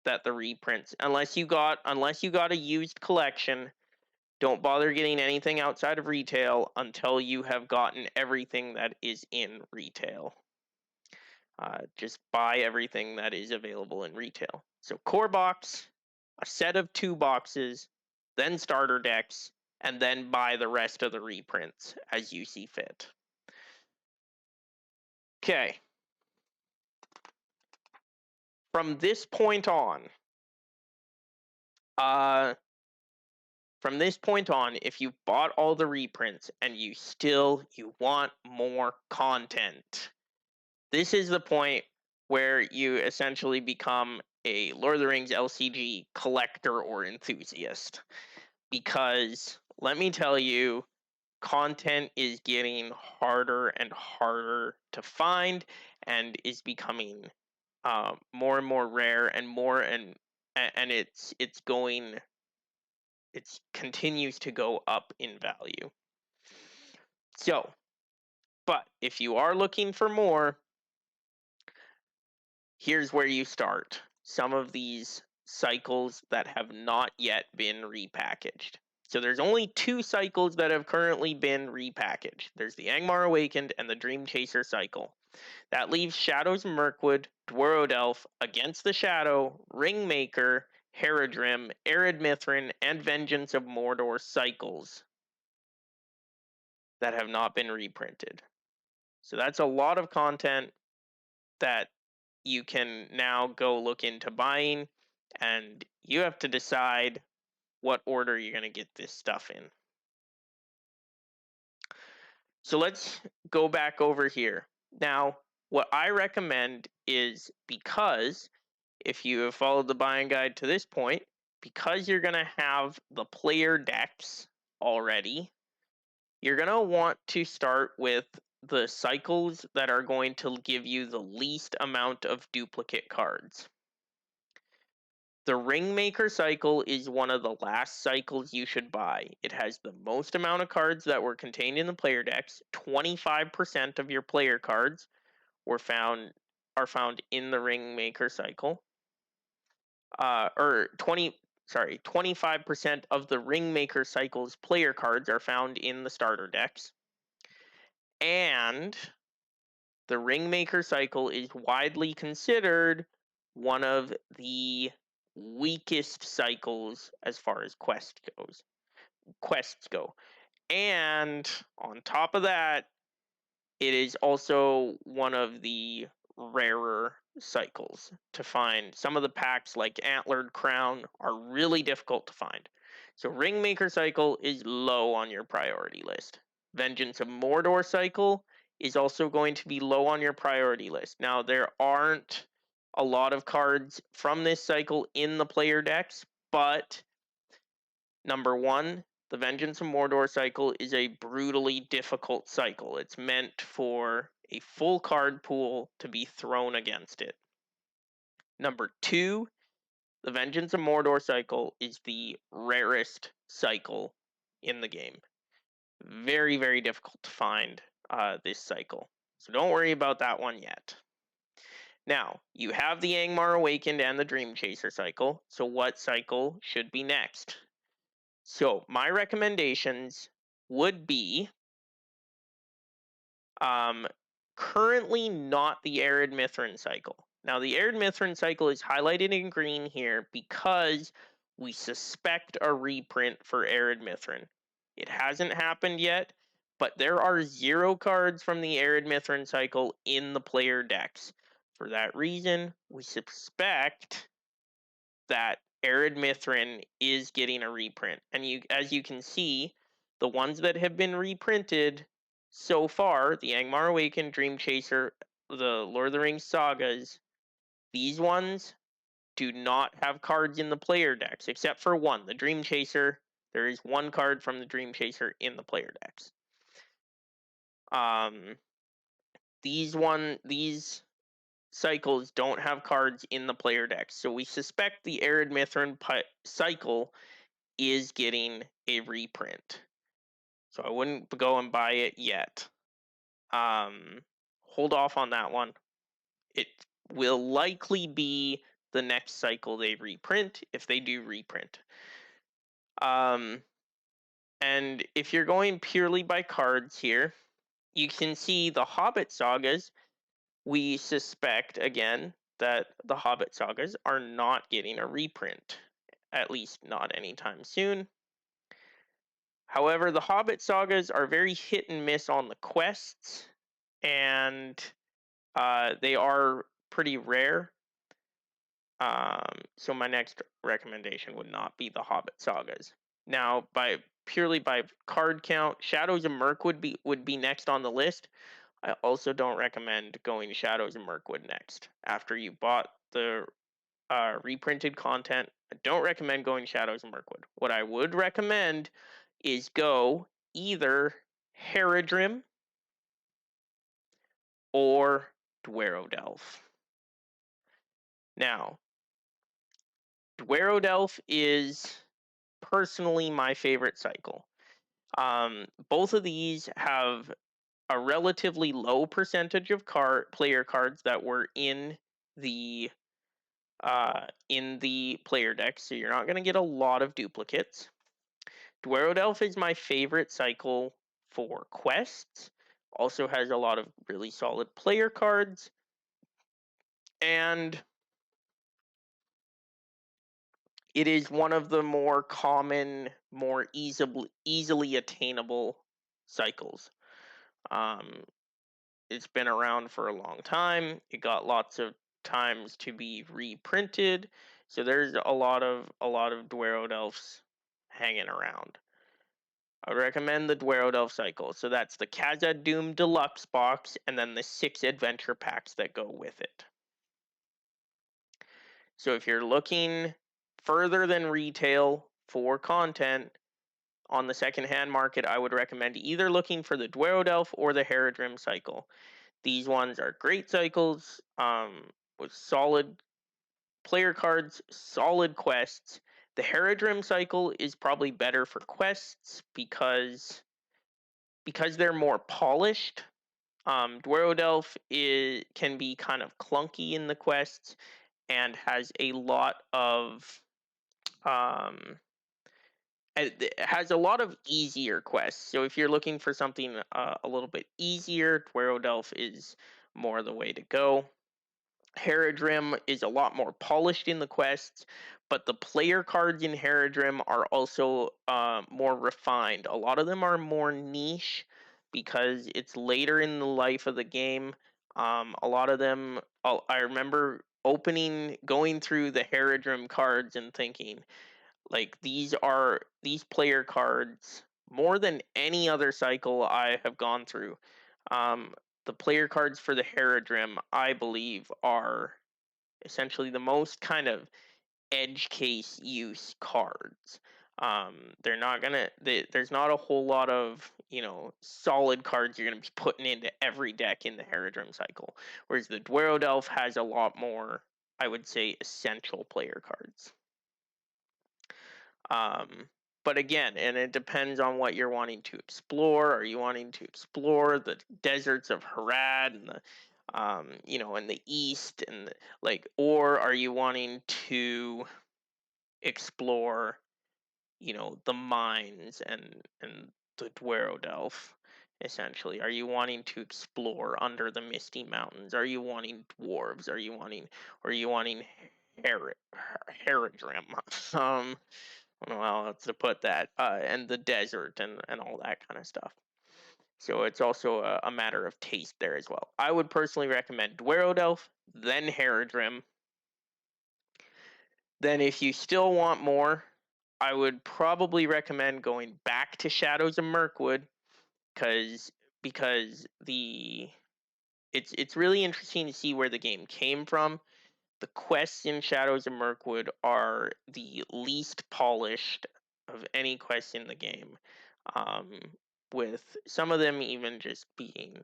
that the reprints. Unless you got a used collection, don't bother getting anything outside of retail until you have gotten everything that is in retail. Just buy everything that is available in retail. So core box, a set of 2 boxes, then starter decks, and then buy the rest of the reprints as you see fit. Okay. From this point on, if you've bought all the reprints and you want more content, this is the point where you essentially become a Lord of the Rings LCG collector or enthusiast. Because let me tell you, content is getting harder and harder to find and is becoming more and more rare and it continues to go up in value. So, but if you are looking for more, here's where you start. Some of these cycles that have not yet been repackaged. So there's only 2 cycles that have currently been repackaged. There's the Angmar Awakened and the Dream Chaser cycle. That leaves Shadows of Mirkwood, Dworodelf, Against the Shadow, Ringmaker, Haradrim, Arid Mithrin, and Vengeance of Mordor cycles that have not been reprinted. So that's a lot of content that you can now go look into buying, and you have to decide what order you're going to get this stuff in. So let's go back over here. Now, what I recommend is, because if you have followed the buying guide to this point, because you're going to have the player decks already, you're going to want to start with the cycles that are going to give you the least amount of duplicate cards. The Ringmaker cycle is one of the last cycles you should buy. It has the most amount of cards that were contained in the player decks. 25% of your player cards are found in the Ringmaker cycle. or 25% of the Ringmaker Cycle's player cards are found in the starter decks. And the Ringmaker Cycle is widely considered one of the weakest cycles as far as quests go. And on top of that, it is also one of the rarer cycles to find. Some of the packs, like Antlered Crown, are really difficult to find. So Ringmaker Cycle is low on your priority list. Vengeance of Mordor Cycle is also going to be low on your priority list. Now, there aren't a lot of cards from this cycle in the player decks, but number one, the Vengeance of Mordor cycle is a brutally difficult cycle. It's meant for a full card pool to be thrown against it. Number two, the Vengeance of Mordor cycle is the rarest cycle in the game. Very, very difficult to find this cycle. So don't worry about that one yet. Now, you have the Angmar Awakened and the Dream Chaser cycle. So what cycle should be next? So my recommendations would be currently not the Arid Mithrin cycle. Now the Arid Mithrin cycle is highlighted in green here because we suspect a reprint for Arid Mithrin. It hasn't happened yet, but there are 0 cards from the Arid Mithrin cycle in the player decks. For that reason, we suspect that Arid Mithrin is getting a reprint. And as you can see, the ones that have been reprinted so far, the Angmar Awakened, Dream Chaser, the Lord of the Rings sagas, these ones do not have cards in the player decks, except for one, the Dream Chaser. There is one card from the Dream Chaser in the player decks. These cycles don't have cards in the player decks, so we suspect the Arid Mithrin cycle is getting a reprint. So I wouldn't go and buy it yet. Hold off on that one. It will likely be the next cycle they reprint, if they do reprint. And if you're going purely by cards here, you can see the Hobbit sagas. We suspect, again, that the Hobbit sagas are not getting a reprint, at least not anytime soon. However, the Hobbit sagas are very hit and miss on the quests, and they are pretty rare. So my next recommendation would not be the Hobbit sagas. Now, purely by card count, Shadows of Mirkwood would be next on the list. I also don't recommend going Shadows of Mirkwood next. After you bought the reprinted content, I don't recommend going Shadows of Mirkwood. What I would recommend is go either Haradrim or Dwerodelf. Now, Dwerodelf is personally my favorite cycle. Both of these have a relatively low percentage of player cards that were in the player deck, so you're not going to get a lot of duplicates. Dwerodelf is my favorite cycle for quests. Also has a lot of really solid player cards, and it is one of the more common, more easily attainable cycles. It's been around for a long time. It got lots of times to be reprinted, so there's a lot of Dwerodelfs hanging around. I would recommend the Dwerodelf cycle. So that's the Khazad Dûm Deluxe box, and then the 6 adventure packs that go with it. So if you're looking further than retail for content on the secondhand market, I would recommend either looking for the Dwerodelf or the Haradrim cycle. These ones are great cycles with solid player cards, solid quests. The Haradrim cycle is probably better for quests because they're more polished. Dwerodelf can be kind of clunky in the quests, and has a lot of it has a lot of easier quests. So if you're looking for something a little bit easier, Dwerodelf is more the way to go. Haradrim is a lot more polished in the quests, but the player cards in Haradrim are also more refined. A lot of them are more niche because it's later in the life of the game. A lot of them, I remember going through the Haradrim cards and thinking, like, these player cards more than any other cycle I have gone through. Um, the player cards for the Haradrim, I believe, are essentially the most kind of edge case use cards. They're not gonna. There's not a whole lot of solid cards you're gonna be putting into every deck in the Haradrim cycle, whereas the Dwerodelf has a lot more, I would say, essential player cards. Um, but again, and it depends on what you're wanting to explore. Are you wanting to explore the deserts of Harad and the in the east and or are you wanting to explore, the mines and the Dwerodelf? Essentially, are you wanting to explore under the Misty Mountains? Are you wanting dwarves? Are you wanting Haradrim? Um, well, to put that, and the desert and all that kind of stuff. So it's also a matter of taste there as well. I would personally recommend Dwerodelf, then Haradrim. Then if you still want more, I would probably recommend going back to Shadows of Mirkwood because it's really interesting to see where the game came from. The quests in Shadows of Mirkwood are the least polished of any quest in the game, um, with some of them even just being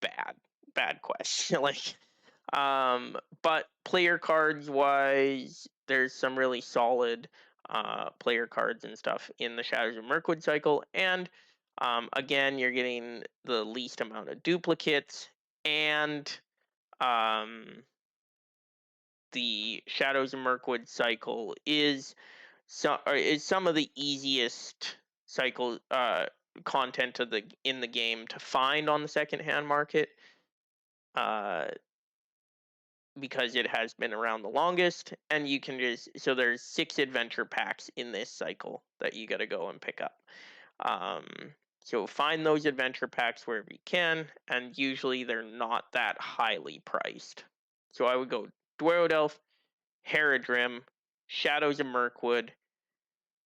bad quests. But player cards wise, there's some really solid player cards and stuff in the Shadows of Mirkwood cycle, and again, you're getting the least amount of duplicates, and um, the Shadows of Mirkwood cycle is some of the easiest cycle content in the game to find on the secondhand market, uh, because it has been around the longest, and you can there's 6 adventure packs in this cycle that you got to go and pick up. Um, so find those adventure packs wherever you can, and usually they're not that highly priced. So I would go Dwerodelf, Haradrim, Shadows of Mirkwood,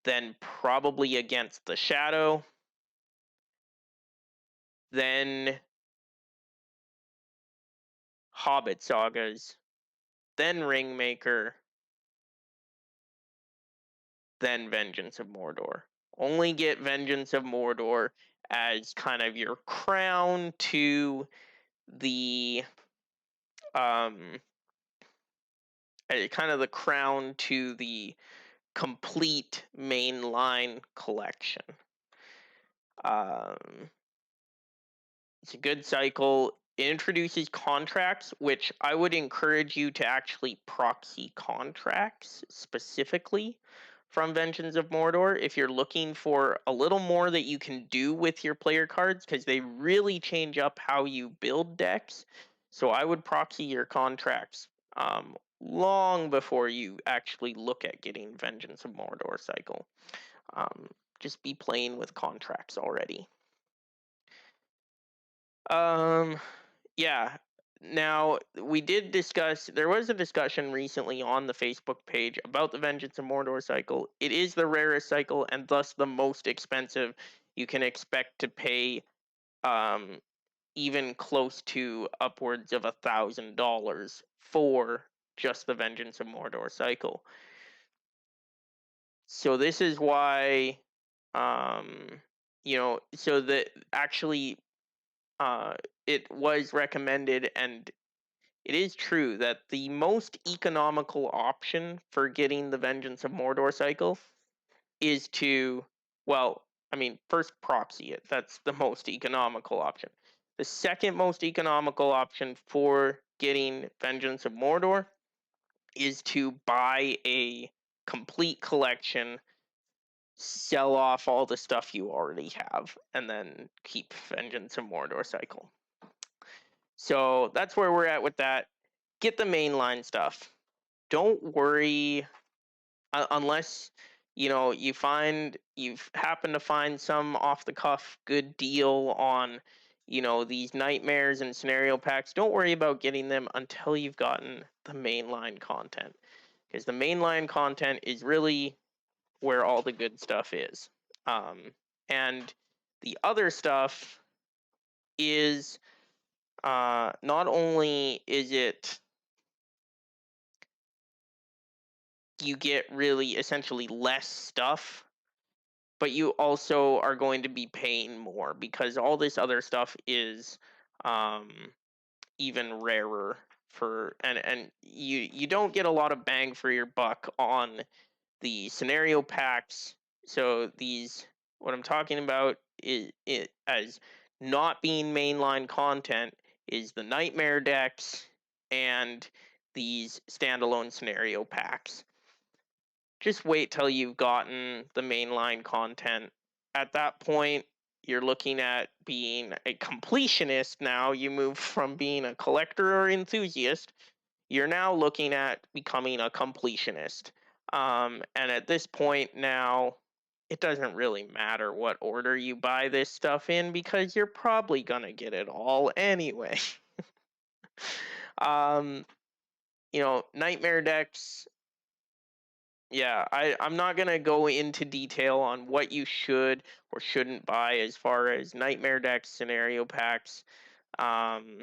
then probably Against the Shadow, then Hobbit Sagas, then Ringmaker, then Vengeance of Mordor. Only get Vengeance of Mordor as kind of your crown to the complete mainline collection. Um, it's a good cycle. It introduces contracts, which I would encourage you to actually proxy contracts specifically from Vengeance of Mordor if you're looking for a little more that you can do with your player cards, because they really change up how you build decks. So I would proxy your contracts long before you actually look at getting Vengeance of Mordor cycle. Just be playing with contracts already. Um, yeah. Now, there was a discussion recently on the Facebook page about the Vengeance of Mordor cycle. It is the rarest cycle and thus the most expensive. You can expect to pay um, even close to upwards of $1,000 for just the Vengeance of Mordor cycle. So this is why, so that actually it was recommended, and it is true that the most economical option for getting the Vengeance of Mordor cycle is to, first proxy it. That's the most economical option. The second most economical option for getting Vengeance of Mordor is to buy a complete collection, sell off all the stuff you already have, and then keep Vengeance of Mordor cycle. So that's where we're at with that. Get the mainline stuff. Don't worry unless you've happened to find some off the cuff good deal on these nightmares and scenario packs. Don't worry about getting them until you've gotten the mainline content, because the mainline content is really where all the good stuff is. And the other stuff is not only is it you get really essentially less stuff, but you also are going to be paying more because all this other stuff is um, even rarer and you don't get a lot of bang for your buck on the scenario packs. So these, what I'm talking about is it as not being mainline content, is the nightmare decks and these standalone scenario packs. Just wait till you've gotten the mainline content. At that point, you're looking at being a completionist now. You move from being a collector or enthusiast. You're now looking at becoming a completionist. And at this point now, it doesn't really matter what order you buy this stuff in because you're probably going to get it all anyway. um, Nightmare decks, yeah, I'm not going to go into detail on what you should or shouldn't buy as far as nightmare decks, scenario packs. Um,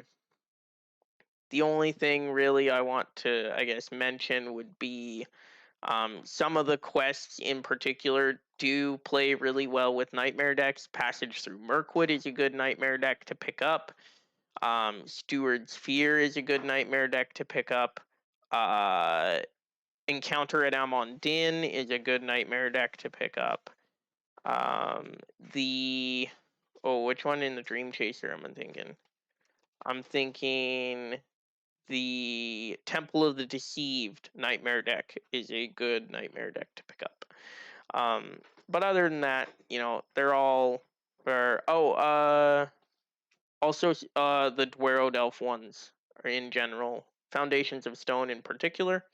the only thing really I want to, I guess, mention would be some of the quests in particular do play really well with nightmare decks. Passage through Mirkwood is a good nightmare deck to pick up. Steward's Fear is a good nightmare deck to pick up. Encounter at Amon Din is a good nightmare deck to pick up. Which one in the Dream Chaser am I thinking? I'm thinking the Temple of the Deceived nightmare deck is a good nightmare deck to pick up. But other than that, they're all also the Dwarrowed Elf ones are in general. Foundations of Stone in particular,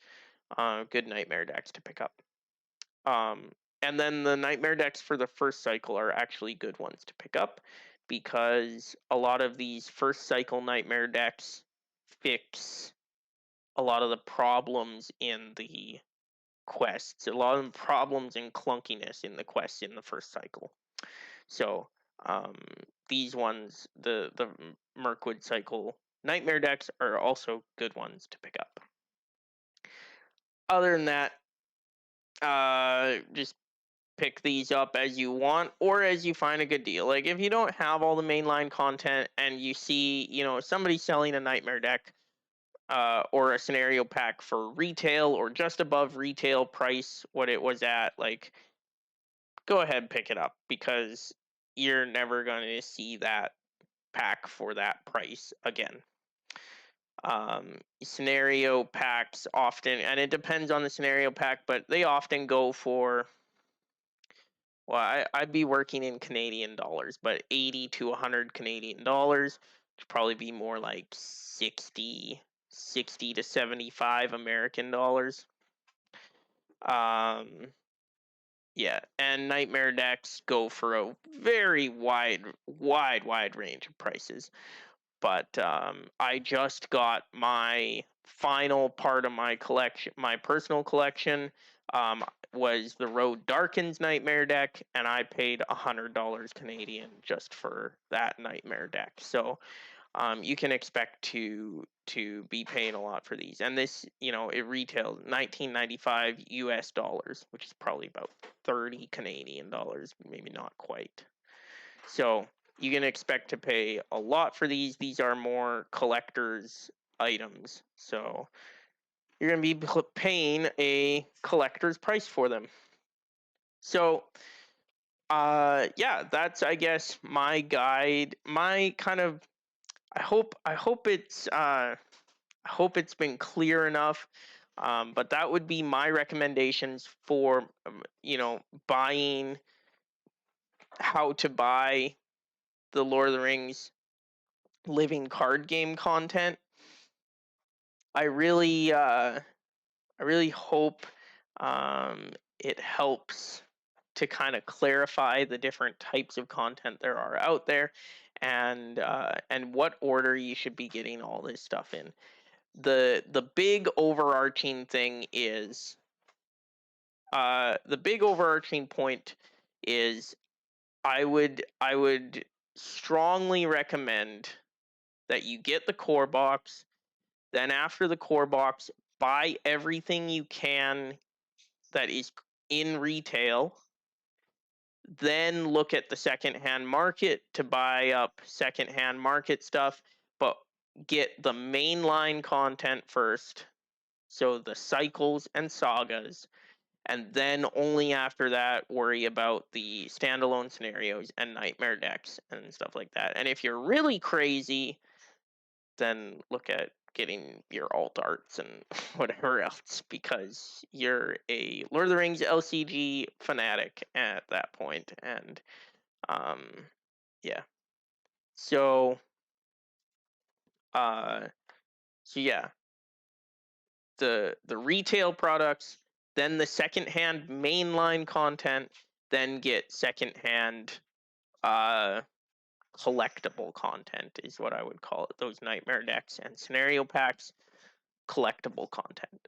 good nightmare decks to pick up. And then the nightmare decks for the first cycle are actually good ones to pick up because a lot of these first cycle nightmare decks fix a lot of the problems in the quests, a lot of the problems and clunkiness in the quests in the first cycle. So these ones, the Mirkwood cycle nightmare decks are also good ones to pick up. Other than that, just pick these up as you want or as you find a good deal. Like if you don't have all the mainline content and you see, somebody selling a nightmare deck or a scenario pack for retail or just above retail price what it was at, like go ahead and pick it up because you're never going to see that pack for that price again. Scenario packs often, and it depends on the scenario pack, but they often go for, well, I'd be working in Canadian dollars, but 80 to 100 Canadian dollars, would probably be more like 60 to 75 American dollars. Yeah, and nightmare decks go for a very wide range of prices. But I just got my final part of my collection, my personal collection, was the Road Darkens nightmare deck, and I paid $100 Canadian just for that nightmare deck. So you can expect to be paying a lot for these, and this, it retails $19.95 US dollars, which is probably about 30 Canadian dollars, maybe not quite. So you can expect to pay a lot for these. These are more collector's items, so you're going to be paying a collector's price for them. So yeah, that's, I guess, my guide, my kind of, I hope it's been clear enough But that would be my recommendations for, buying, how to buy the Lord of the Rings living card game content. I really hope it helps to kind of clarify the different types of content there are out there, and what order you should be getting all this stuff in. The big overarching thing is, the big overarching point is, I would strongly recommend that you get the core box. Then after the core box, buy everything you can that is in retail. Then look at the secondhand market to buy up secondhand market stuff, but get the mainline content first. So the cycles and sagas, and then only after that worry about the standalone scenarios and nightmare decks and stuff like that. And if you're really crazy, then look at getting your alt arts and whatever else, because you're a Lord of the Rings LCG fanatic at that point. And um yeah. So uh yeah, the retail products, then the secondhand mainline content, then get secondhand uh collectible content is what I would call it. Those nightmare decks and scenario packs, collectible content.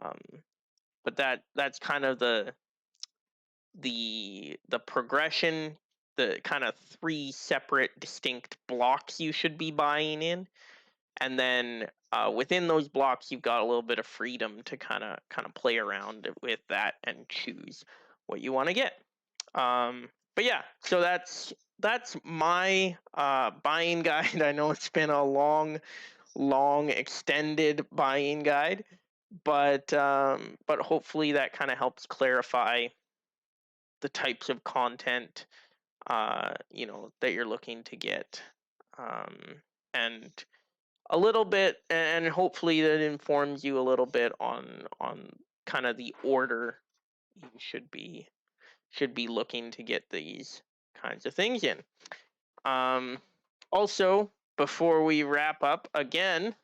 Um, but that's kind of the progression, the kind of three separate distinct blocks you should be buying in, and then within those blocks you've got a little bit of freedom to kind of play around with that and choose what you want to get. But yeah, so that's my buying guide. I know it's been a long extended buying guide, but hopefully that kind of helps clarify the types of content that you're looking to get, um, and a little bit, and hopefully that informs you a little bit on kind of the order you should be looking to get these kinds of things in. Also, before we wrap up, again,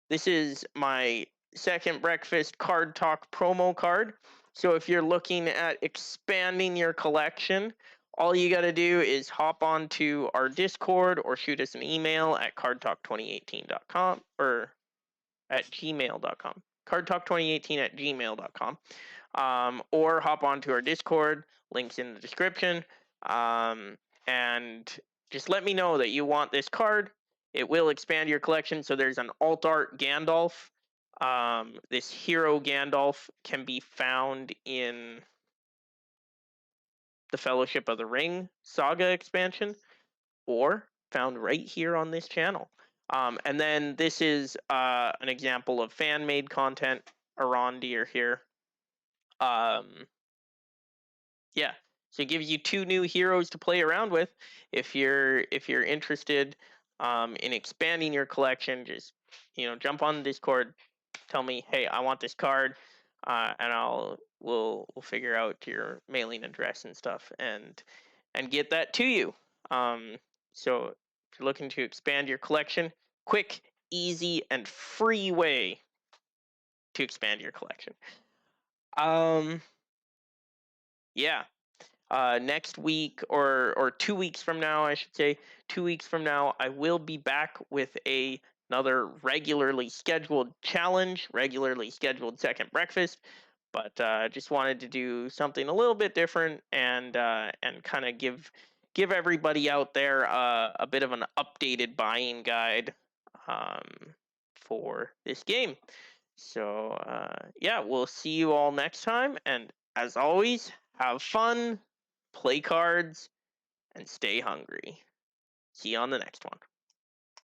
this is my second breakfast card talk promo card. So if you're looking at expanding your collection, all you got to do is hop onto our Discord or shoot us an email at cardtalk2018.com or at gmail.com. Cardtalk2018 at gmail.com. Or hop onto our Discord, links in the description, and just let me know that you want this card. It will expand your collection. So there's an alt art Gandalf. This hero Gandalf can be found in the Fellowship of the Ring saga expansion, or found right here on this channel. And then this is an example of fan-made content. Arondir here. Yeah, so it gives you two new heroes to play around with. If you're interested in expanding your collection, just jump on Discord, tell me, hey, I want this card, and we'll figure out your mailing address and stuff, and get that to you. So if you're looking to expand your collection, quick, easy, and free way to expand your collection. Yeah. Next week, or 2 weeks from now, I should say, 2 weeks from now, I will be back with another regularly scheduled challenge, regularly scheduled second breakfast. But just wanted to do something a little bit different, and kind of give everybody out there a bit of an updated buying guide for this game. So yeah, we'll see you all next time, and as always, have fun, play cards, and stay hungry. See you on the next one.